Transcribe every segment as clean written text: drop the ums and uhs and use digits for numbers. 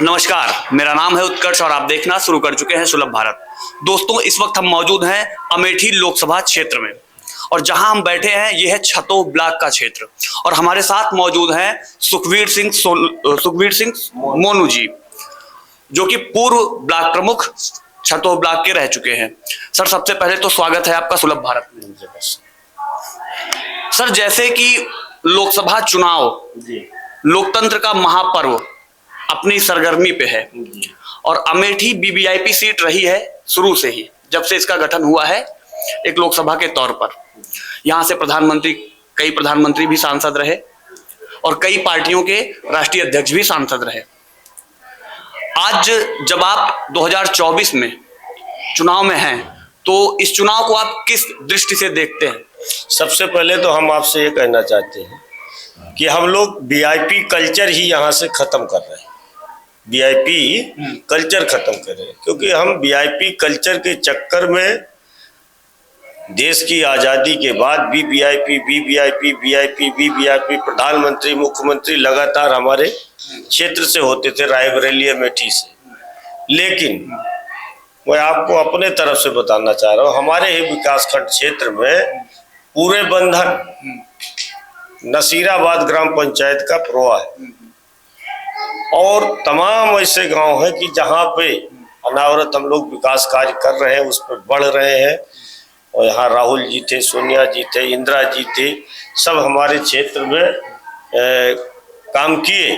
नमस्कार, मेरा नाम है उत्कर्ष और आप देखना शुरू कर चुके हैं सुलभ भारत। दोस्तों, इस वक्त हम मौजूद हैं अमेठी लोकसभा क्षेत्र में और जहां हम बैठे हैं यह है छतो ब्लॉक का क्षेत्र और हमारे साथ मौजूद हैं सुखवीर सिंह मोनू जी, जो कि पूर्व ब्लॉक प्रमुख छतो ब्लॉक के रह चुके हैं। सर, सबसे पहले तो स्वागत है आपका सुलभ भारत में। सर, जैसे कि लोकसभा चुनाव लोकतंत्र का महापर्व अपनी सरगर्मी पे है और अमेठी वीवीआईपी सीट रही है शुरू से ही, जब से इसका गठन हुआ है एक लोकसभा के तौर पर। यहां से कई प्रधानमंत्री भी सांसद रहे और कई पार्टियों के राष्ट्रीय अध्यक्ष भी सांसद रहे। आज जब आप 2024 में चुनाव में हैं, तो इस चुनाव को आप किस दृष्टि से देखते हैं? सबसे पहले तो हम आपसे ये कहना चाहते हैं कि हम लोग वीआईपी कल्चर ही यहाँ से खत्म कर रहे हैं। वीआईपी कल्चर खत्म कर रहे हैं क्योंकि हम वीआईपी कल्चर के चक्कर में देश की आज़ादी के बाद वीवीआईपी प्रधानमंत्री मुख्यमंत्री लगातार हमारे क्षेत्र से होते थे, रायबरेली अमेठी से। लेकिन मैं आपको अपने तरफ से बताना चाह रहा हूँ, हमारे ही विकासखंड क्षेत्र में पूरे बंधन नसीराबाद ग्राम पंचायत का प्रवाह है और तमाम ऐसे गांव हैं कि जहां पे अनावरत हम लोग विकास कार्य कर रहे हैं, उस पर बढ़ रहे हैं। और यहाँ राहुल जी थे, सोनिया जी थे, इंदिरा जी थे, सब हमारे क्षेत्र में काम किए।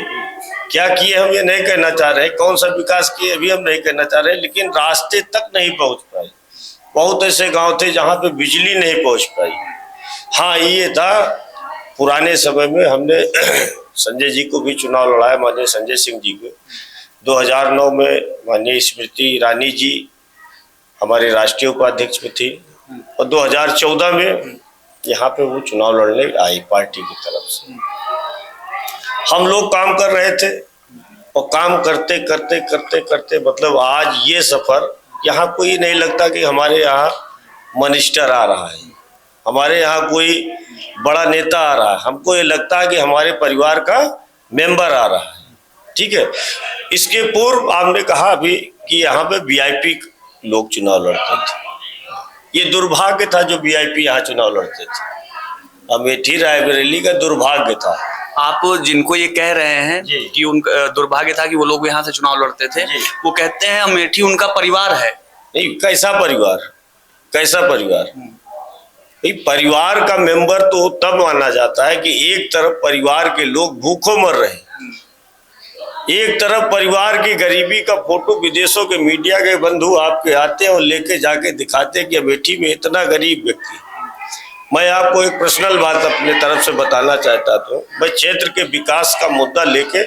क्या किए हम ये नहीं कहना चाह रहे, कौन सा विकास किए अभी हम नहीं कहना चाह रहे, लेकिन रास्ते तक नहीं पहुँच पाए। बहुत ऐसे गाँव थे जहाँ पे बिजली नहीं पहुँच पाई। हाँ, ये था पुराने समय में हमने संजय जी को भी चुनाव लड़ाया, माननीय संजय सिंह जी को। 2009 में माननीय स्मृति ईरानी जी हमारे राष्ट्रीय उपाध्यक्ष में थी और 2014 में यहाँ पे वो चुनाव लड़ने आई पार्टी की तरफ से। हम लोग काम कर रहे थे और काम करते करते करते करते मतलब आज ये सफर, यहाँ कोई नहीं लगता कि हमारे यहाँ मिनिस्टर आ रहा है, हमारे यहाँ कोई बड़ा नेता आ रहा है। हमको ये लगता है कि हमारे परिवार का मेंबर आ रहा है। ठीक है। इसके पूर्व आपने कहा अभी कि यहाँ पे वीआईपी लोग चुनाव लड़ते थे। ये दुर्भाग्य था जो वीआईपी यहाँ चुनाव लड़ते थे। अमेठी रायबरेली का दुर्भाग्य था। आप जिनको ये कह रहे हैं कि उनका दुर्भाग्य था कि वो लोग यहाँ से चुनाव लड़ते थे, वो कहते हैं अमेठी उनका परिवार है। नहीं, कैसा परिवार, कैसा परिवार? परिवार का मेंबर तो तब माना जाता है कि एक तरफ परिवार के लोग भूखों मर रहे हैं, एक तरफ परिवार की गरीबी का फोटो विदेशों के मीडिया के बंधु आपके आते हैं और लेके जाके दिखाते हैं कि अमेठी में इतना गरीब व्यक्ति। मैं आपको एक पर्सनल बात अपने तरफ से बताना चाहता था। मैं क्षेत्र के विकास का मुद्दा लेके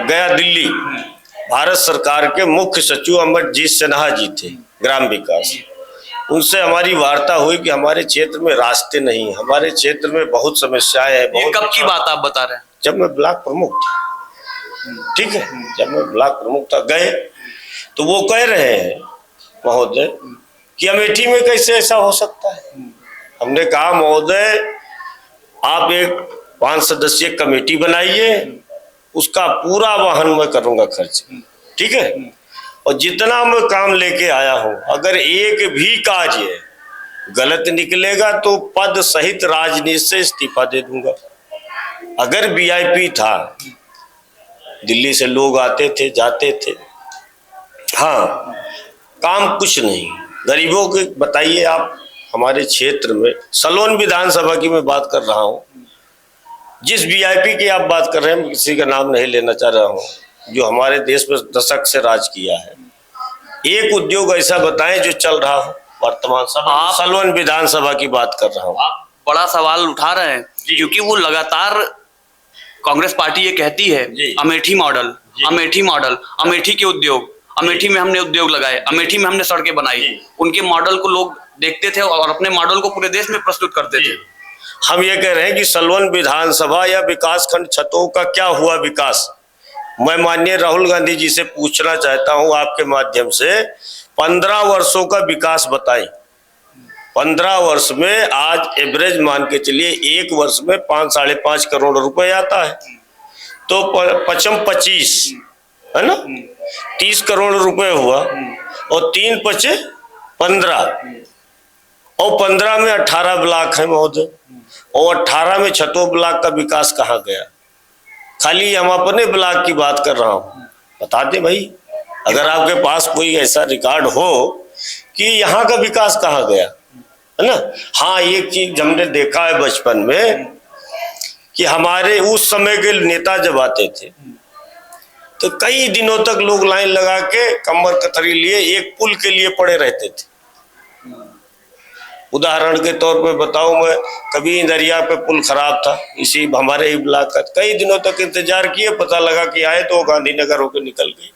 गया दिल्ली। भारत सरकार के मुख्य सचिव अमरजीत सिन्हा जी थे, ग्राम विकास। उनसे हमारी वार्ता हुई कि हमारे क्षेत्र में रास्ते नहीं, हमारे क्षेत्र में बहुत समस्याएं हैं। ये कब की बात आप बता रहे हैं? जब मैं ब्लॉक प्रमुख था। ठीक है, जब मैं ब्लॉक प्रमुख था, गए तो वो कह रहे हैं महोदय कि अमेठी में कैसे ऐसा हो सकता है। हमने कहा महोदय, आप एक 5 सदस्यीय कमेटी बनाइए, उसका पूरा वहन मैं करूंगा खर्च। ठीक है, और जितना मैं काम लेके आया हूं, अगर एक भी कार्य गलत निकलेगा तो पद सहित राजनीति से इस्तीफा दे दूंगा। अगर वीआईपी था, दिल्ली से लोग आते थे जाते थे, हाँ, काम कुछ नहीं। गरीबों के बताइए आप, हमारे क्षेत्र में सलोन विधानसभा की मैं बात कर रहा हूं, जिस वीआईपी की आप बात कर रहे हैं, मैं किसी का नाम नहीं लेना चाह रहा हूं, जो हमारे देश में दशक से राज किया है। एक उद्योग ऐसा बताएं जो चल रहा हो वर्तमान समय। आप सलवन विधानसभा की बात कर रहा हूँ। आप बड़ा सवाल उठा रहे हैं क्योंकि वो लगातार कांग्रेस पार्टी ये कहती है अमेठी मॉडल, अमेठी मॉडल, अमेठी के उद्योग, अमेठी में हमने उद्योग लगाए, अमेठी में हमने सड़कें बनाई। उनके मॉडल को लोग देखते थे और अपने मॉडल को पूरे देश में प्रस्तुत करते थे। हम ये कह रहे हैं कि सलवन विधानसभा या विकास खंड छतों का क्या हुआ विकास। मैं माननीय राहुल गांधी जी से पूछना चाहता हूं आपके माध्यम से, 15 वर्षों का विकास बताएं। 15 वर्ष में आज एवरेज मान के चलिए एक वर्ष में 5-5.5 करोड़ रुपए आता है। तो पचम 25 है ना, 30 करोड़ रुपए हुआ, और 3 पचे 15, और 15 में 18 ब्लॉक है महोदय, और 18 में छतो ब्लॉक का विकास कहाँ गया? खाली हम अपने ब्लॉक की बात कर रहा हूँ, बता दे भाई, अगर आपके पास कोई ऐसा रिकॉर्ड हो कि यहाँ का विकास कहाँ गया, है ना। हाँ, एक चीज हमने देखा है बचपन में कि हमारे उस समय के नेता जब आते थे तो कई दिनों तक लोग लाइन लगा के कमर कतरी लिए एक पुल के लिए पड़े रहते थे। उदाहरण के तौर पे बताऊं, मैं कभी दरिया पे पुल खराब था, इसी हमारे ही ब्लॉक का, कई दिनों तक इंतजार किए, पता लगा कि आए तो गांधीनगर होकर निकल गए।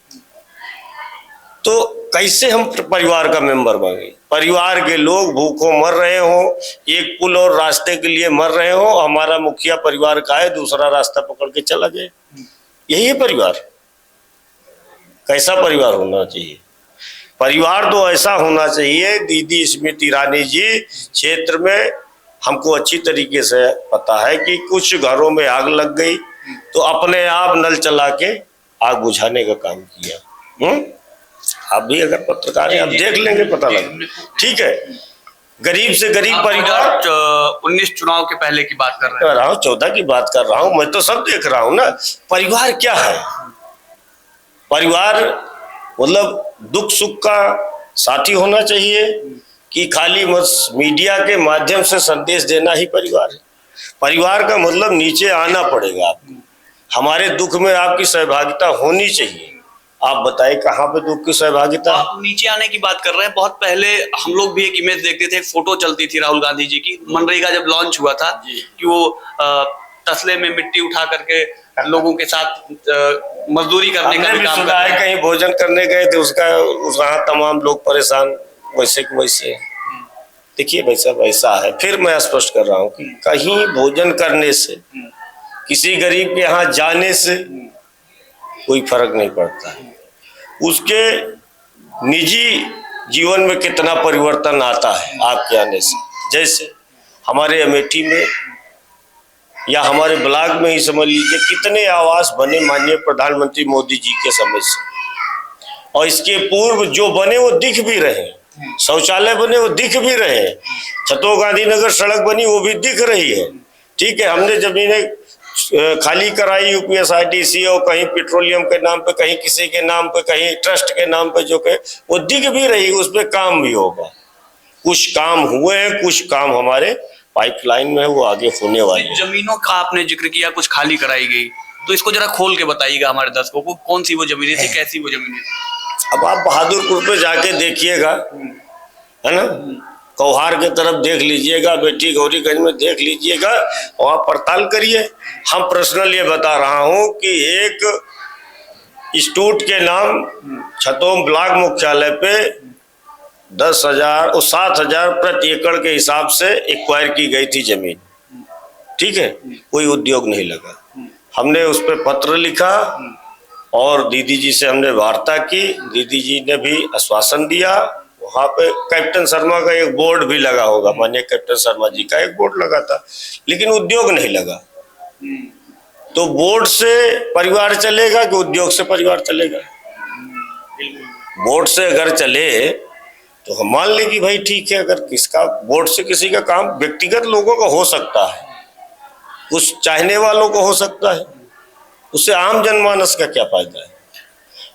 तो कैसे हम परिवार का मेंबर बन गए? परिवार के लोग भूखों मर रहे हो, एक पुल और रास्ते के लिए मर रहे हो, हमारा मुखिया परिवार का है, दूसरा रास्ता पकड़ के चला जाए। यही है परिवार? कैसा परिवार होना चाहिए? परिवार तो ऐसा होना चाहिए, दीदी स्मृति ईरानी जी, क्षेत्र में हमको अच्छी तरीके से पता है कि कुछ घरों में आग लग गई तो अपने आप नल चला के आग बुझाने का काम किया। आप भी अगर पत्रकार हैं, आप देख लेंगे, पता लगे। ठीक है, गरीब से गरीब परिवार। 19 चुनाव के पहले की बात कर रहा हूँ, 14 की बात कर रहा हूँ, मैं तो सब देख रहा हूँ ना। परिवार क्या है? परिवार मतलब दुख सुख का साथी होना चाहिए कि खाली मीडिया के माध्यम से संदेश देना ही परिवार है? परिवार का मतलब नीचे आना पड़ेगा आपको, हमारे दुख में आपकी सहभागिता होनी चाहिए। आप बताइए कहाँ पे दुख की सहभागिता? आप नीचे आने की बात कर रहे हैं। बहुत पहले हम लोग भी एक इमेज देखते थे, एक फोटो चलती थी राहुल गांधी जी की, मनरेगा जब लॉन्च हुआ था कि वो तसले में मिट्टी उठा करके लोगों के साथ मजदूरी करने का भी काम कर रहे हैं। कहीं भोजन करने गए थे, वहाँ तमाम लोग परेशान, वैसे के वैसे। देखिए भाई साहब, ऐसा है, फिर मैं स्पष्ट कर रहा हूँ कि कहीं भोजन करने से, किसी गरीब के यहाँ जाने से कोई फर्क नहीं पड़ता है। उसके निजी जीवन में कितना परिवर्तन आता है आपके आने से। जैसे हमारे अमेठी में या हमारे ब्लॉक में ही समझ लीजिए कितने आवास बने माननीय प्रधानमंत्री मोदी जी के समय से, और इसके पूर्व जो बने वो दिख भी रहे, शौचालय बने वो दिख भी रहे, छतो गांधीनगर सड़क बनी वो भी दिख रही है। ठीक है, हमने जमीनें खाली कराई यूपीएसआरटीसी, और कहीं पेट्रोलियम के नाम पे, कहीं किसी के नाम पे, कहीं ट्रस्ट के नाम पे, जो के वो दिख भी रही, उस पर काम भी होगा। कुछ काम हुए हैं, कुछ काम हमारे पाइपलाइन में है, वो आगे होने वाले हैं। जमीनों का आपने जिक्र किया, कुछ खाली कराई गई, तो इसको जरा खोल के बताइएगा हमारे दर्शकों को, कौन सी वो जमीनें थी, कैसी वो जमीनें थी? अब आप बहादुरपुर पे जाके देखिएगा, है ना, कौहार के तरफ देख लीजिएगा, बेटी गौरीगंज में देख लीजिएगा, वहाँ पड़ताल करिए। हम पर्सनल ये बता रहा हूँ कि एक इंस्टीट्यूट के नाम छतोम ब्लॉक मुख्यालय पे 10,000 और 7,000 प्रति एकड़ के हिसाब से एक्वायर की गई थी जमीन। ठीक है, कोई उद्योग नहीं लगा। हमने उस पर पत्र लिखा और दीदी जी से हमने वार्ता की, दीदी जी ने भी आश्वासन दिया। वहाँ पे कैप्टन शर्मा का एक बोर्ड भी लगा होगा, माननीय कैप्टन शर्मा जी का एक बोर्ड लगा था, लेकिन उद्योग नहीं लगा। तो बोर्ड से परिवार चलेगा कि उद्योग से परिवार चलेगा? बोर्ड से अगर चले तो हम मान लें कि भाई ठीक है, अगर किसका बोर्ड से किसी का काम व्यक्तिगत लोगों का हो सकता है, कुछ चाहने वालों को हो सकता है, उससे आम जनमानस का क्या फायदा है?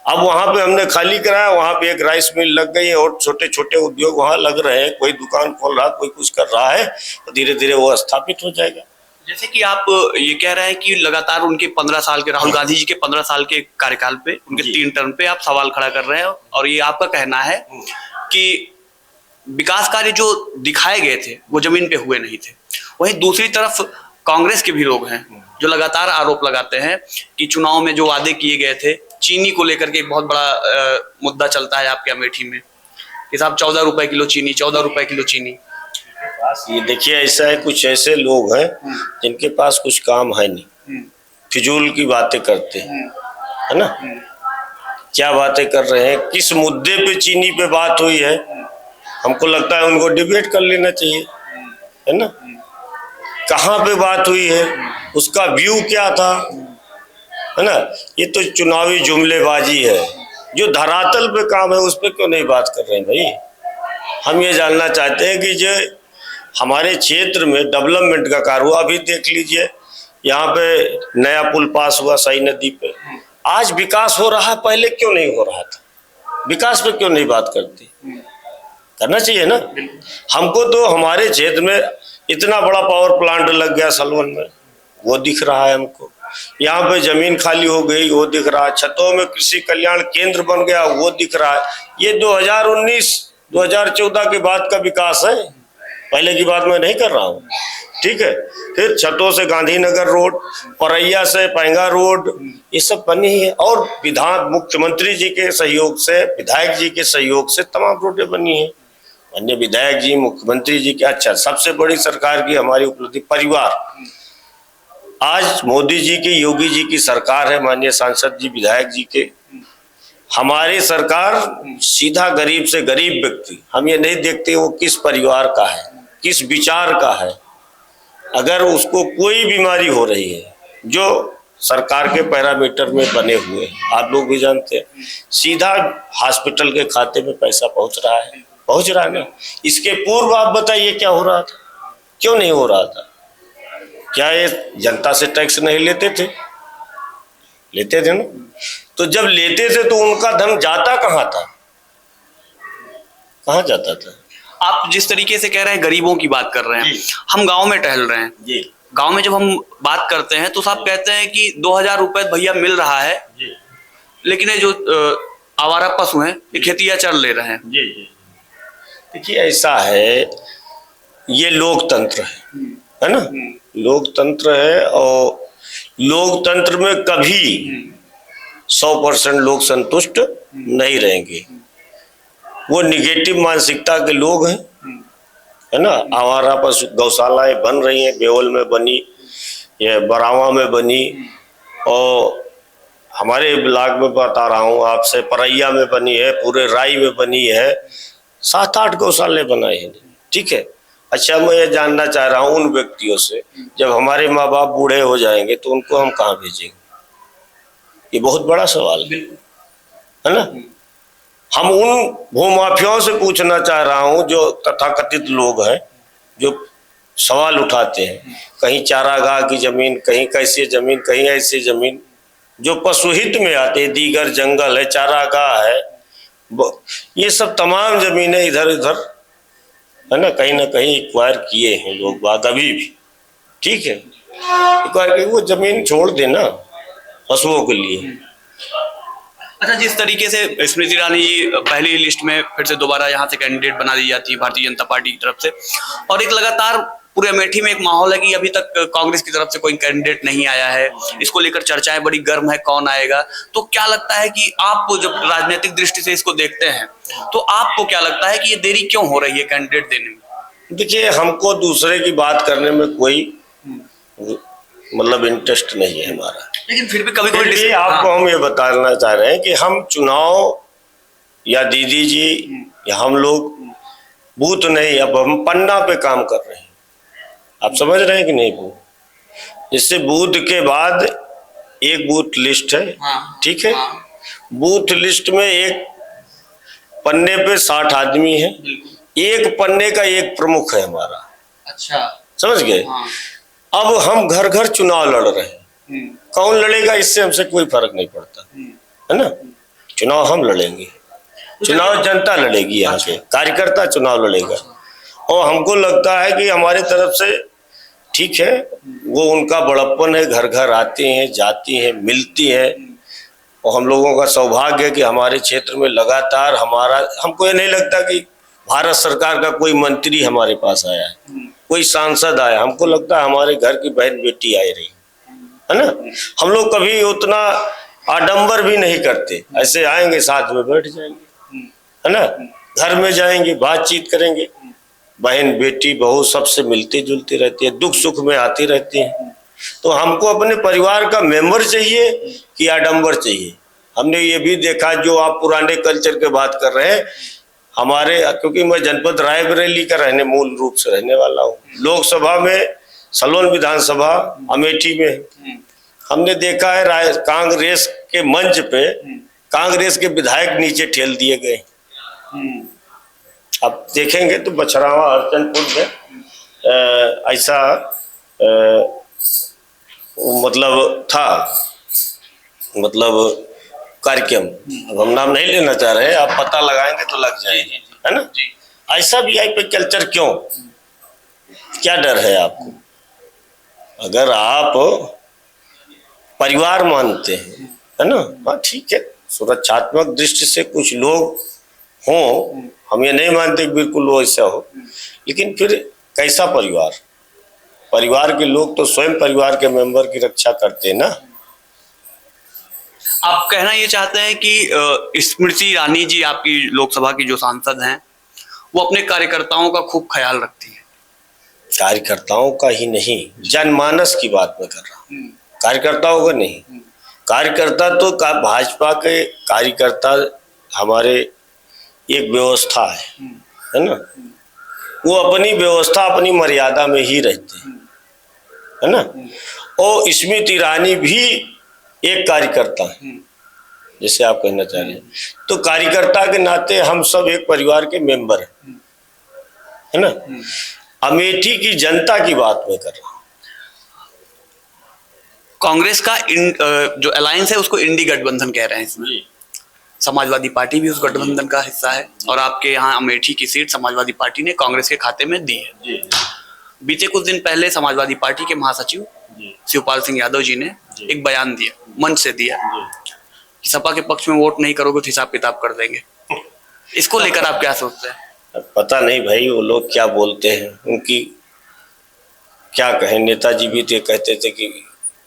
अब वहां पे हमने खाली कराया, वहां पे एक राइस मिल लग गई है और छोटे छोटे उद्योग वहां लग रहे हैं, कोई दुकान खोल रहा, कोई कुछ कर रहा है, तो धीरे धीरे वो स्थापित हो जाएगा। जैसे कि आप ये कह रहे हैं कि लगातार उनके 15 साल के, राहुल गांधी जी के 15 साल के कार्यकाल पे, उनके 3 टर्म पे आप सवाल खड़ा कर रहे हैं, और ये आपका कहना है कि विकास कार्य जो दिखाए गए थे वो जमीन पे हुए नहीं थे। वहीं दूसरी तरफ कांग्रेस के भी लोग हैं जो लगातार आरोप लगाते हैं कि चुनाव में जो वादे किए गए थे, चीनी को लेकर के एक बहुत बड़ा मुद्दा चलता है आपके अमेठी में कि साहब 14 रुपए किलो चीनी, 14 रुपए किलो चीनी। ये देखिए, ऐसा है, कुछ ऐसे लोग हैं जिनके पास कुछ काम है नहीं, फिजूल की बातें करते हैं, है ना। क्या बातें कर रहे हैं, किस मुद्दे पे चीनी पे बात हुई है, हमको लगता है उनको डिबेट कर लेना चाहिए, है ना। कहाँ पे बात हुई है, उसका व्यू क्या था, है ना। ये तो चुनावी जुमलेबाजी है, जो धरातल पे काम है उस पे क्यों नहीं बात कर रहे हैं भाई। हम ये जानना चाहते हैं कि जो हमारे क्षेत्र में डेवलपमेंट का कार्य हुआ, अभी देख लीजिए यहाँ पे नया पुल पास हुआ सई नदी पे, आज विकास हो रहा है, पहले क्यों नहीं हो रहा था। विकास पे क्यों नहीं बात करती, करना चाहिए ना। हमको तो हमारे क्षेत्र में इतना बड़ा पावर प्लांट लग गया सलवन में, वो दिख रहा है हमको। यहाँ पे जमीन खाली हो गई, वो दिख रहा है। छतों में कृषि कल्याण केंद्र बन गया, वो दिख रहा है। ये 2019-2014 के बाद का विकास है, पहले की बात मैं नहीं कर रहा हूँ, ठीक है। फिर छतों से गांधीनगर रोड, परैया से पैंगा रोड, ये सब बनी है। और विधान मुख्यमंत्री जी के सहयोग से, विधायक जी के सहयोग से तमाम रोडें बनी है। अन्य विधायक जी, मुख्यमंत्री जी के, अच्छा सबसे बड़ी सरकार की हमारी उपलब्धि परिवार। आज मोदी जी की, योगी जी की सरकार है, माननीय सांसद जी, विधायक जी के। हमारी सरकार सीधा गरीब से गरीब व्यक्ति, हम ये नहीं देखते वो किस परिवार का है, किस विचार का है। अगर उसको कोई बीमारी हो रही है, जो सरकार के पैरामीटर में बने हुए हैं, आप लोग भी जानते हैं, सीधा हॉस्पिटल के खाते में पैसा पहुंच रहा है ना। इसके पूर्व आप बताइए क्या हो रहा था, क्यों नहीं हो रहा था। क्या ये जनता से टैक्स नहीं लेते थे? लेते थे ना। तो जब लेते थे तो उनका धन जाता कहाँ था, कहाँ जाता था। आप जिस तरीके से कह रहे हैं गरीबों की बात कर रहे हैं, हम गांव में टहल रहे हैं जी। गांव में जब हम बात करते हैं तो सब कहते हैं कि 2000 रुपए भैया मिल रहा है जी। लेकिन ये जो आवारा पशु हैं ये खेतिया चर ले रहे हैं। जी जी। देखिए ऐसा है, ये लोकतंत्र है ना, लोकतंत्र है। और लोकतंत्र में कभी 100% लोग संतुष्ट नहीं रहेंगे। वो निगेटिव मानसिकता के लोग हैं, है ना। आवारा पशु गौशालाएं बन रही हैं, बेवल में बनी, ये बरावा में बनी, और हमारे ब्लॉक में बता रहा हूँ आपसे, परैया में बनी है, पूरे राई में बनी है, 7-8 गौशाले बनाए हैं, ठीक है। अच्छा, मैं ये जानना चाह रहा हूँ उन व्यक्तियों से, जब हमारे माँ बाप बूढ़े हो जाएंगे तो उनको हम कहाँ भेजेंगे, ये बहुत बड़ा सवाल है ना। हम उन भूमाफियाओं से पूछना चाह रहा हूँ जो तथाकथित लोग हैं, जो सवाल उठाते हैं, कहीं चारागाह की जमीन, कहीं कैसी जमीन, कहीं ऐसी जमीन जो पशुहित में आते, दीगर जंगल है, चारागाह है, ये सब तमाम जमीनें इधर उधर है ना कहीं एक्वायर किए हैं लोग बाग अभी भी, ठीक है। एक्वायर वो जमीन छोड़ देना पशुओं के लिए। अच्छा, जिस तरीके से स्मृति ईरानी जी पहली लिस्ट में फिर से दोबारा यहाँ से कैंडिडेट बना दी जाती है भारतीय जनता पार्टी की तरफ से, और एक लगातार पूरे अमेठी में एक माहौल है कि अभी तक कांग्रेस की तरफ से कोई कैंडिडेट नहीं आया है, इसको लेकर चर्चाएं बड़ी गर्म है कौन आएगा। तो क्या लगता है कि आप जब राजनीतिक दृष्टि से इसको देखते हैं तो आपको क्या लगता है कि ये देरी क्यों हो रही है कैंडिडेट देने में? देखिए, हमको दूसरे की बात करने में कोई मतलब इंटरेस्ट नहीं है हमारा, लेकिन फिर भी कभी आपको हम ये बताना चाह रहे हैं कि हम चुनाव या दीदी जी या हम लोग बूथ नहीं, अब हम पन्ना पे काम कर रहे हैं। आप समझ रहे हैं कि नहीं? बूथ इससे बूथ के बाद एक बूथ लिस्ट है, ठीक है। बूथ लिस्ट में एक पन्ने पे 60 आदमी है, एक पन्ने का एक प्रमुख है हमारा। अच्छा, समझ गए। अब हम घर घर चुनाव लड़ रहे हैं, कौन लड़ेगा इससे हमसे कोई फर्क नहीं पड़ता, है ना। चुनाव हम लड़ेंगे, चुनाव जनता लड़ेगी, यहाँ के कार्यकर्ता चुनाव लड़ेगा। और हमको लगता है कि हमारे तरफ से ठीक है, वो उनका बड़प्पन है, घर घर आती हैं, जाती हैं, मिलती हैं। और हम लोगों का सौभाग्य है कि हमारे क्षेत्र में लगातार हमको ये नहीं लगता कि भारत सरकार का कोई मंत्री हमारे पास आया है, कोई सांसद आया। हमको लगता है हमारे घर की बहन बेटी आई रही है ना। हम लोग कभी उतना आडंबर भी नहीं करते, ऐसे आएंगे साथ में बैठ जाएंगे, है ना, घर में जाएंगे, बातचीत करेंगे, बहन बेटी बहू सबसे मिलती जुलती रहती है, दुख सुख में आती रहती है। तो हमको अपने परिवार का मेंबर चाहिए कि आडंबर चाहिए? हमने ये भी देखा, जो आप पुराने कल्चर के बात कर रहे हैं, हमारे, क्योंकि मैं जनपद रायबरेली का मूल रूप से रहने वाला हूँ, लोकसभा में सलोन विधानसभा अमेठी में, हमने देखा है कांग्रेस के मंच पे कांग्रेस के विधायक नीचे ठेल दिए गए। अब देखेंगे तो बछरावा हरचंदपुर में ऐसा मतलब था, मतलब कार्यक्रम, अब हम नाम नहीं लेना चाह रहे, आप पता लगाएंगे तो लग जाएंगे, है ना। ऐसा वीआईपी कल्चर क्यों, क्या डर है आपको? अगर आप परिवार मानते हैं, है ना, हाँ ठीक है, सुरक्षात्मक दृष्टि से कुछ लोग हों, हम ये नहीं मानते कि बिल्कुल वो ऐसा हो, लेकिन फिर कैसा परिवार? परिवार के लोग तो स्वयं परिवार के मेंबर की रक्षा करते हैं ना। आप कहना ये चाहते हैं कि स्मृति ईरानी जी, आपकी लोकसभा की जो सांसद हैं, वो अपने कार्यकर्ताओं का खूब ख्याल रखती है? कार्यकर्ताओं का ही नहीं, जनमानस की बात मैं कर रहा हूँ, कार्यकर्ताओं का नहीं। कार्यकर्ता तो भाजपा के कार्यकर्ता हमारे एक व्यवस्था है ना, वो अपनी व्यवस्था अपनी मर्यादा में ही रहते हैं, है ना। और स्मृति ईरानी भी एक कार्यकर्ता है, जैसे आप कहना चाह रहे हैं, तो कार्यकर्ता के नाते हम सब एक परिवार के मेंबर हैं, है ना। अमेठी की जनता की बात मैं कर रहा हूँ। कांग्रेस का जो अलायंस है उसको इंडी गठबंधन कह रहे हैं इसमें। समाजवादी पार्टी भी उस गठबंधन का हिस्सा है, और आपके यहाँ अमेठी की सीट समाजवादी पार्टी ने कांग्रेस के खाते में दी है। बीते कुछ दिन पहले समाजवादी पार्टी के महासचिव शिवपाल सिंह यादव जी ने एक बयान दिया, मंच से दिया, कि सपा के पक्ष में वोट नहीं करोगे तो हिसाब किताब कर देंगे। इसको लेकर आप क्या सोचते हैं? पता नहीं भाई वो लोग क्या बोलते हैं, उनकी क्या कहें। नेताजी भी तो कहते थे कि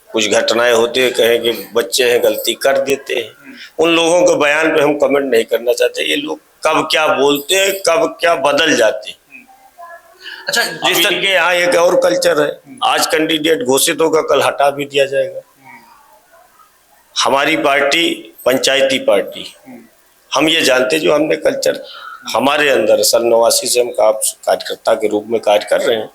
कुछ घटनाएं होती है, कहें कि बच्चे हैं गलती कर देते हैं। उन लोगों के बयान पे हम कमेंट नहीं करना चाहते। ये लोग कब क्या बोलते हैं, कब क्या बदल जाते हैं। अच्छा, जिस तरह के यहाँ एक और कल्चर है, आज कैंडिडेट घोषित होगा, कल हटा भी दिया जाएगा। हमारी पार्टी पंचायती पार्टी, हम ये जानते, जो हमने कल्चर हमारे अंदर सन 89 से हम कार्यकर्ता के रूप में कार्य कर रहे हैं,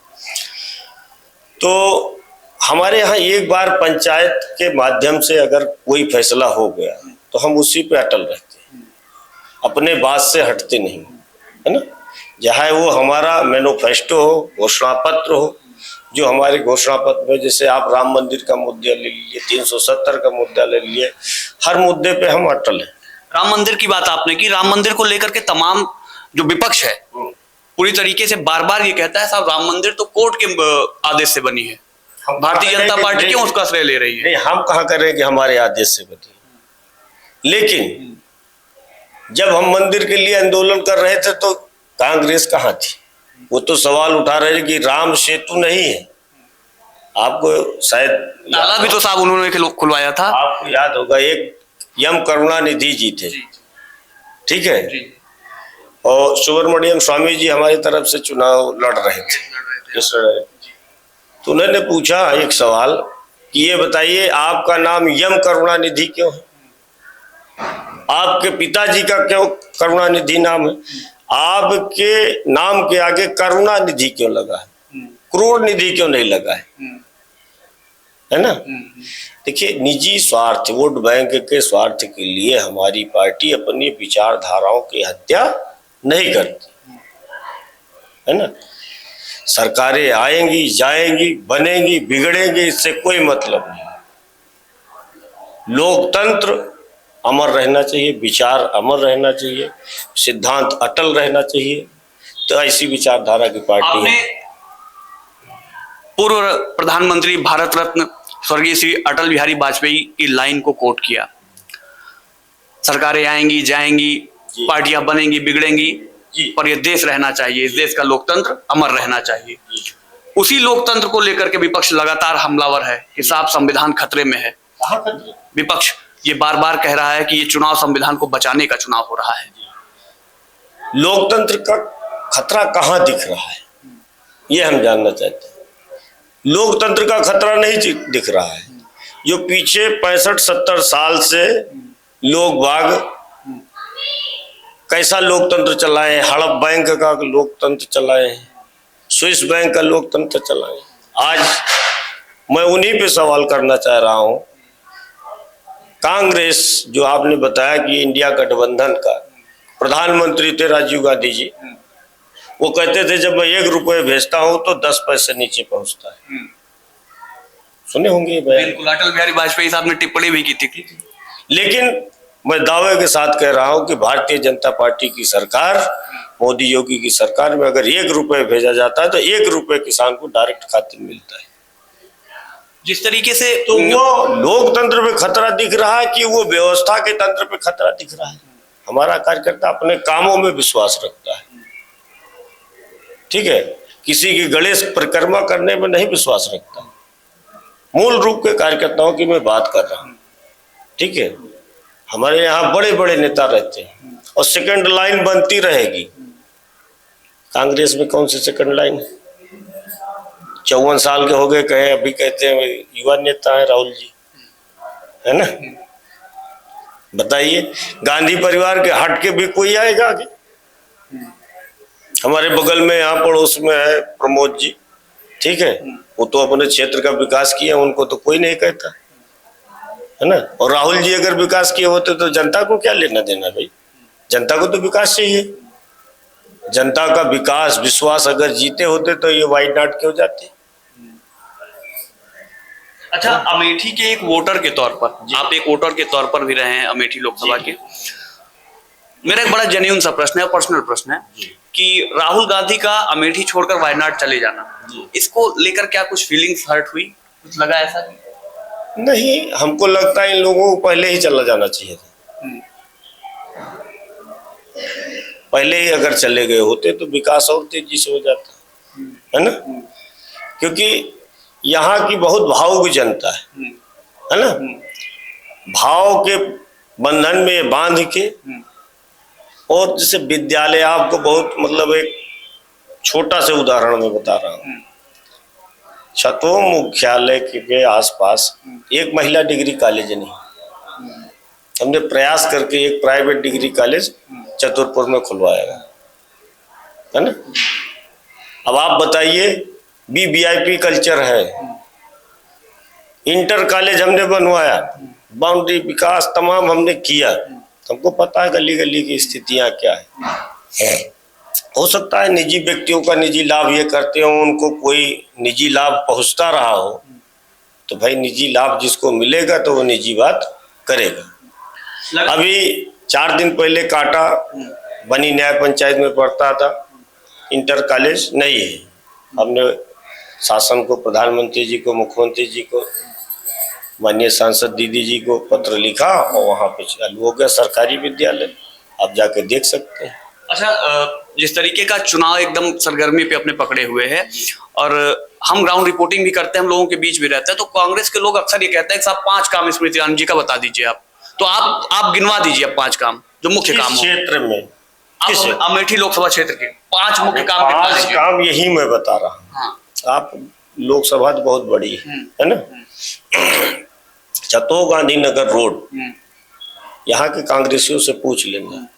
तो हमारे यहाँ एक बार पंचायत के माध्यम से अगर कोई फैसला हो गया तो हम उसी पे अटल रहते हैं, अपने बात से हटते नहीं, है ना। चाहे वो हमारा मैनिफेस्टो हो, घोषणा पत्र हो, जो हमारे घोषणा पत्र में, जैसे आप राम मंदिर का मुद्दा ले लीजिए, 370 का मुद्दा ले लीजिए, हर मुद्दे पे हम अटल हैं। राम मंदिर की बात आपने की, राम मंदिर को लेकर के तमाम जो विपक्ष है पूरी तरीके से बार बार ये कहता है, साहब राम मंदिर तो कोर्ट के आदेश से बनी है, भारतीय जनता पार्टी क्यों उसका श्रेय ले रही है? नहीं, हम कहाँ कर रहे हैं कि हमारे आदेश से बनी, लेकिन जब हम मंदिर के लिए आंदोलन कर रहे थे तो कांग्रेस कहाँ थी? वो तो सवाल उठा रहे थे कि राम सेतु नहीं है। आपको शायद नाला भी तो साहब उन्होंने खुलवाया था, आपको याद होगा, एक यम करुणानिधि जी थे, ठीक है, और सुब्रमण्यम स्वामी जी हमारी तरफ से चुनाव लड़ रहे थे। तो उन्होंने पूछा एक सवाल कि ये बताइए आपका नाम यम करुणानिधि क्यों है? आपके पिताजी का क्यों करुणानिधि नाम है? आपके नाम के आगे करुणानिधि क्यों लगा है? क्रूर निधि क्यों नहीं लगा है ना। देखिए, निजी स्वार्थ, वोट बैंक के स्वार्थ के लिए हमारी पार्टी अपनी विचारधाराओं की हत्या नहीं करती, है ना। सरकारें आएंगी जाएंगी, बनेंगी बिगड़ेंगी, इससे कोई मतलब नहीं। लोकतंत्र अमर रहना चाहिए, विचार अमर रहना चाहिए, सिद्धांत अटल रहना चाहिए। तो ऐसी विचारधारा की पार्टी है। पूर्व प्रधानमंत्री भारत रत्न स्वर्गीय श्री अटल बिहारी वाजपेयी की लाइन को कोट किया, सरकारें आएंगी जाएंगी, पार्टियां बनेंगी बिगड़ेंगी, पर यह देश रहना चाहिए, इस देश का लोकतंत्र अमर रहना चाहिए। उसी लोकतंत्र को लेकर के विपक्ष लगातार हमलावर है कि साहब संविधान खतरे में है। विपक्ष ये बार बार कह रहा है कि ये चुनाव संविधान को बचाने का चुनाव हो रहा है। लोकतंत्र का खतरा कहाँ दिख रहा है, ये हम जानना चाहते हैं। लोकतंत्र का खतरा नहीं दिख रहा है। जो पीछे 65-70 साल से लोग बाग कैसा लोकतंत्र चलाए, हड़प बैंक का लोकतंत्र चलाए, स्विस बैंक का लोकतंत्र चलाए। आज मैं उन्हीं पे सवाल करना चाह रहा हूँ कांग्रेस जो आपने बताया कि इंडिया गठबंधन का प्रधानमंत्री थे राजीव गांधी जी, वो कहते थे जब मैं 1 रुपये भेजता हूं तो 10 पैसे नीचे पहुंचता है। सुने होंगे बिल्कुल, अटल बिहारी वाजपेयी साहब ने टिप्पणी भी की थी। लेकिन मैं दावे के साथ कह रहा हूं कि भारतीय जनता पार्टी की सरकार, मोदी योगी की सरकार में अगर 1 रुपये भेजा जाता है तो 1 रुपये किसान को डायरेक्ट खाते में मिलता है। जिस तरीके से तो वो लोकतंत्र पे खतरा दिख रहा है कि वो व्यवस्था के तंत्र पे खतरा दिख रहा है। हमारा कार्यकर्ता अपने कामों में विश्वास रखता है, ठीक है, किसी की गणेश परिक्रमा करने में नहीं विश्वास रखता। मूल रूप के कार्यकर्ताओं की मैं बात कर रहा हूँ, ठीक है। हमारे यहाँ बड़े बड़े नेता रहते हैं और सेकंड लाइन बनती रहेगी। कांग्रेस में कौन सी सेकंड लाइन है? 54 साल के हो गए, कहे अभी कहते हैं युवा नेता है राहुल जी, है ना। बताइए, गांधी परिवार के हट के भी कोई आएगा आगे? हमारे बगल में यहाँ पड़ोस में है प्रमोद जी, ठीक है, वो तो अपने क्षेत्र का विकास किया, उनको तो कोई नहीं कहता, है ना। और राहुल जी अगर विकास किए होते तो जनता को क्या लेना देना भाई? जनता को तो विकास चाहिए। जनता का विकास विश्वास अगर जीते होते तो ये वाइड नाट क्यों जाते? अच्छा, अमेठी के एक वोटर के तौर पर, आप एक वोटर के तौर पर भी रहे हैं अमेठी लोकसभा के, मेरा एक बड़ा जेन्युइन सा प्रश्न है, पर्सनल प्रश्न है कि राहुल गांधी का अमेठी छोड़कर वायनाड चले जाना, इसको लेकर क्या कुछ फीलिंग्स हर्ट हुई, कुछ लगा ऐसा? नहीं, हमको लगता है इन लोगों को पहले ही चला जाना चाहिए था। पहले ही अगर चले गए होते तो विकास और तेजी से हो जाता, है ना। क्योंकि यहाँ की बहुत भावुक जनता है ना। भाव के बंधन में बांध के, और जैसे विद्यालय, आपको बहुत मतलब एक छोटा से उदाहरण में बता रहा हूँ, छतो मुख्यालय के आसपास एक महिला डिग्री कॉलेज नहीं। हमने प्रयास करके एक प्राइवेट डिग्री कॉलेज चतुरपुर में खुलवाया है ना। अब आप बताइए, वीवीआईपी कल्चर है, इंटर कॉलेज हमने बनवाया, बाउंड्री विकास तमाम हमने किया, हमको पता है गली गली की स्थितियां क्या है। हो सकता है निजी व्यक्तियों का निजी लाभ ये करते हो, उनको कोई निजी लाभ पहुंचता रहा हो, तो भाई निजी लाभ जिसको मिलेगा तो वो निजी बात करेगा। अभी 4 दिन पहले काटा बनी न्याय पंचायत में पढ़ता था, इंटर कॉलेज नहीं है। हमने शासन को, प्रधानमंत्री जी को, मुख्यमंत्री जी को, माननीय सांसद दीदी जी को पत्र लिखा और वहाँ पे चालू हो गया सरकारी विद्यालय, आप जाके देख सकते हैं। अच्छा, जिस तरीके का चुनाव एकदम सरगर्मी पे अपने पकड़े हुए हैं और हम ग्राउंड रिपोर्टिंग भी करते हैं, हम लोगों के बीच भी रहते हैं, तो कांग्रेस के लोग अक्सर ये कहते हैं कि साहब 5 काम स्मृति ईरानी जी का बता दीजिए आप, तो आप गिनवा दीजिए अब 5 काम जो मुख्य काम क्षेत्र में, अमेठी लोकसभा क्षेत्र के 5 मुख्य काम। 5 काम यही मैं बता रहा हूँ। हाँ। आप लोकसभा तो बहुत बड़ी है ना। छतो गांधीनगर रोड, यहाँ के कांग्रेसियों से पूछ लेना,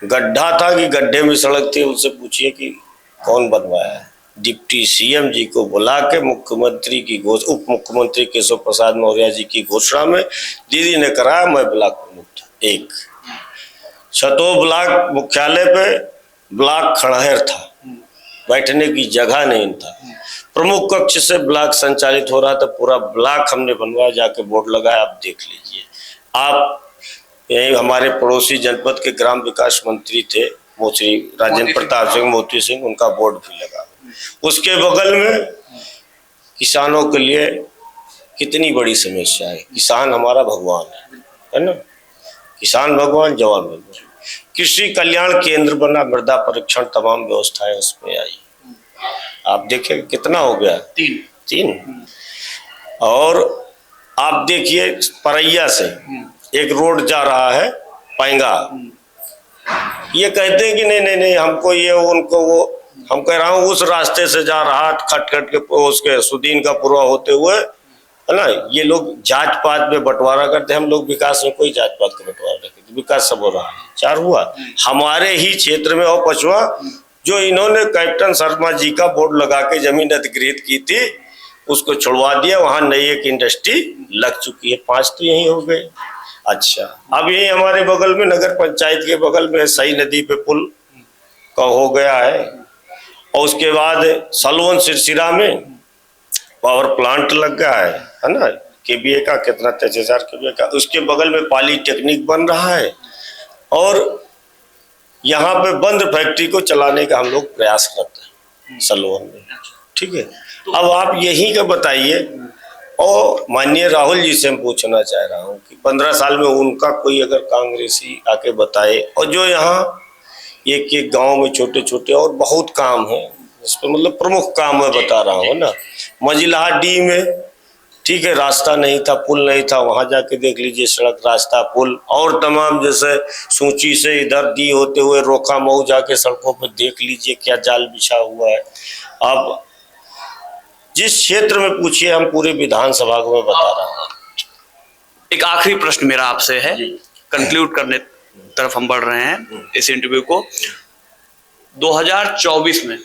गड्ढा था कि गड्ढे में सड़क थी, उनसे पूछिए कि कौन बनवाया है। डिप्टी सीएम जी को बुला के मुख्यमंत्री की उप मुख्यमंत्री केशव प्रसाद मौर्य जी की घोषणा में दीदी ने कराया, मैं ब्लॉक प्रमुख। एक छतो ब्लॉक मुख्यालय पे ब्लॉक खड़हर था, बैठने की जगह नहीं था, प्रमुख कक्ष से ब्लॉक संचालित हो रहा था, पूरा ब्लॉक हमने बनवाया, जाके बोर्ड लगाया, आप देख लीजिए। आप यही हमारे पड़ोसी जनपद के ग्राम विकास मंत्री थे मोची राजेंद्र प्रताप सिंह मोती सिंह, उनका बोर्ड भी लगा। उसके बगल में किसानों के लिए कितनी बड़ी समस्या है। किसान हमारा भगवान है ना, किसान भगवान जवान भगवान। कृषि कल्याण केंद्र बना, मृदा परीक्षण तमाम व्यवस्थाएं उसमें आई, आप देखिए कितना हो गया, 3। और आप देखिए परैया से एक रोड जा रहा है पैंगा, ये कहते हैं कि नहीं हमको ये उनको वो, हम कह रहा हूँ उस रास्ते से जा रहा खट के उसके सुदीन का पूरा होते हुए, है ना। ये लोग जात पात में बंटवारा करते, हम लोग विकास में कोई जात पात का बंटवारा नहीं करते, विकास सब हो रहा है। 4 हुआ हमारे ही क्षेत्र में। और 5वां, जो इन्होंने कैप्टन शर्मा जी का बोर्ड लगा के जमीन अधिग्रहित की थी, उसको छुड़वा दिया, वहां नई एक इंडस्ट्री लग चुकी है। 5 तो यही हो गए। अच्छा, अब ये हमारे बगल में नगर पंचायत के बगल में सई नदी पे पुल का हो गया है, और उसके बाद सलवन सिरसिरा में पावर प्लांट लग गया है ना, केबीए का कितना 23,000 केबीए का। उसके बगल में पॉलीटेक्निक बन रहा है, और यहाँ पे बंद फैक्ट्री को चलाने का हम लोग प्रयास करते हैं सलवन में। ठीक है, अब आप यही का बताइए, और माननीय राहुल जी से हम पूछना चाह रहा हूँ कि 15 साल में उनका कोई अगर कांग्रेसी आके बताए, और जो यहाँ एक एक गांव में छोटे छोटे और बहुत काम है, इस पर मतलब प्रमुख काम मैं बता रहा हूँ ना, मजिलहाडी में ठीक है रास्ता नहीं था, पुल नहीं था, वहां जाके देख लीजिए सड़क, रास्ता, पुल, और तमाम जैसे सूची से इधर दी होते हुए रोका मऊ जाके सड़कों पर देख लीजिए क्या जाल बिछा हुआ है। आप जिस क्षेत्र में पूछिए, हम पूरे विधानसभा को मैं बता रहा हूँ। एक आखिरी प्रश्न मेरा आपसे है, कंक्लूड करने तरफ हम बढ़ रहे हैं इस इंटरव्यू को। 2024 में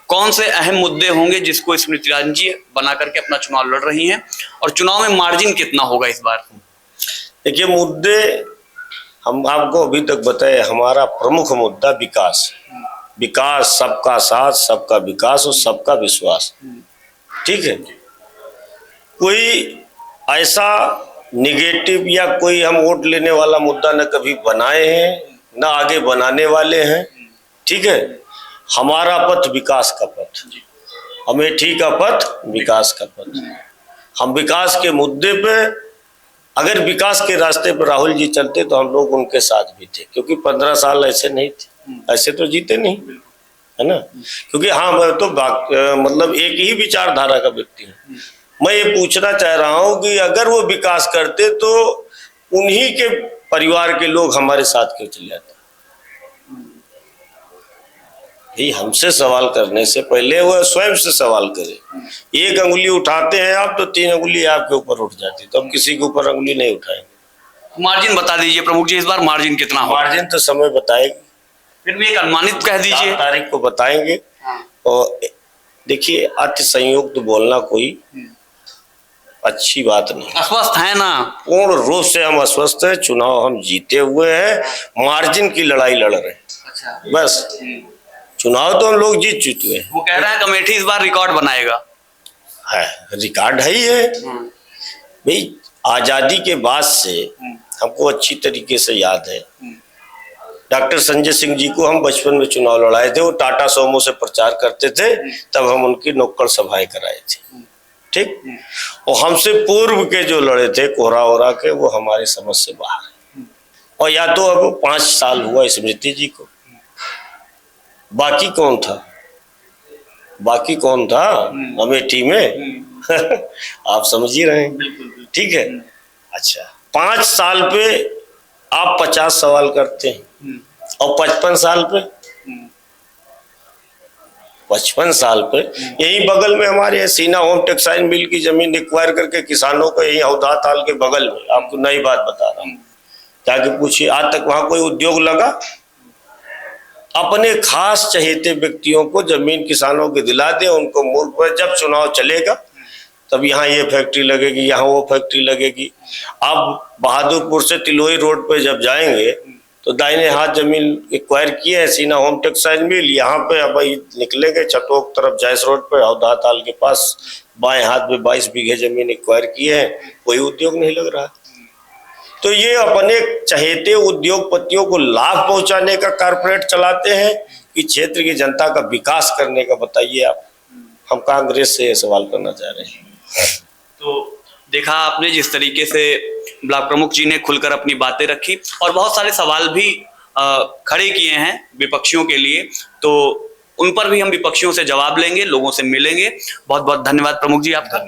कौन से अहम मुद्दे होंगे जिसको स्मृति ईरानी जी बना करके अपना चुनाव लड़ रही हैं, और चुनाव में मार्जिन कितना होगा इस बार? देखिए, मुद्दे हम आपको अभी तक बताए, हमारा प्रमुख मुद्दा विकास, विकास, सबका साथ, सबका विकास और सबका विश्वास। ठीक है, कोई ऐसा निगेटिव या कोई हम वोट लेने वाला मुद्दा न कभी बनाए हैं न आगे बनाने वाले हैं। ठीक है, हमारा पथ विकास का पथ, अमेठी का पथ विकास का पथ। हम विकास के मुद्दे पे, अगर विकास के रास्ते पर राहुल जी चलते तो हम लोग उनके साथ भी थे, क्योंकि 15 साल ऐसे नहीं थे, ऐसे तो जीते नहीं, है ना। क्योंकि हाँ, मैं तो मतलब एक ही विचारधारा का व्यक्ति हूँ। मैं ये पूछना चाह रहा हूँ कि अगर वो विकास करते तो उन्हीं के परिवार के लोग हमारे साथ क्यों चले जाते? भाई, हमसे सवाल करने से पहले वो स्वयं से सवाल करे। एक अंगुली उठाते हैं आप तो 3 अंगुली आपके ऊपर उठ जाती, तो हम किसी के ऊपर अंगुली नहीं उठाएंगे। मार्जिन बता दीजिए प्रमुख जी, इस बार मार्जिन कितना होगा? मार्जिन तो समय बताएगी, फिर भी एक अनुमानित कह दीजिए। 7 तारीख को बताएंगे। और देखिए, अति संयुक्त बोलना कोई अच्छी बात नहीं। अस्वस्थ है ना? पूर्ण रूप से हम अस्वस्थ हैं। चुनाव हम जीते हुए हैं, मार्जिन की लड़ाई लड़ रहे हैं। अच्छा, बस चुनाव तो हम लोग जीत चुके हैं। वो कह रहे हैं कमेटी इस बार रिकॉर्ड बनाएगा। है, रिकॉर्ड है ही है भाई। आजादी के बाद से हमको अच्छी तरीके से याद है, डॉक्टर संजय सिंह जी को हम बचपन में चुनाव लड़ाए थे। वो टाटा सोमो से प्रचार करते थे, तब हम उनकी नुक्कड़ सभाएं कराए थे। ठीक, और हमसे पूर्व के जो लड़े थे कोहरा वोरा के, वो हमारी समझ से बाहर है। और या तो अब 5 साल हुआ स्मृति जी को, बाकी कौन था? बाकी कौन था अमेठी में? आप समझ ही रहे हैं। ठीक है, अच्छा, 5 साल पे आप 50 सवाल करते हैं, और 55 साल पे 55 साल पे यही बगल में हमारे सीना होम टेक्सटाइल मिल की जमीन एक्वायर करके किसानों को, यही हौदा ताल के बगल में, आपको नई बात बता रहा हूँ, जाके पूछिए आज तक वहां कोई उद्योग लगा? अपने खास चहेते व्यक्तियों को जमीन किसानों के दिला दे, उनको मूर्ख पर जब चुनाव चलेगा तब यहाँ ये फैक्ट्री लगेगी, यहाँ वो फैक्ट्री लगेगी। आप बहादुरपुर से तिलोई रोड पे जब जाएंगे तो दाहिने हाथ जमीन एक्वायर किए है सीना होम टेक्सटाइल मिल, यहाँ पे अब निकलेंगे छतोक तरफ जायस रोड पे हौदा ताल के पास, बाएं हाथ में 22 बीघे जमीन एक्वायर किए हैं, कोई उद्योग नहीं लग रहा। तो ये अपने चहेते उद्योगपतियों को लाभ पहुंचाने का कारपोरेट चलाते हैं कि क्षेत्र की जनता का विकास करने का? बताइए आप। हम कांग्रेस से ये सवाल करना चाह रहे हैं। तो देखा आपने जिस तरीके से ब्लॉक प्रमुख जी ने खुलकर अपनी बातें रखी, और बहुत सारे सवाल भी खड़े किए हैं विपक्षियों के लिए, तो उन पर भी हम विपक्षियों से जवाब लेंगे, लोगों से मिलेंगे। बहुत बहुत धन्यवाद प्रमुख जी आपका।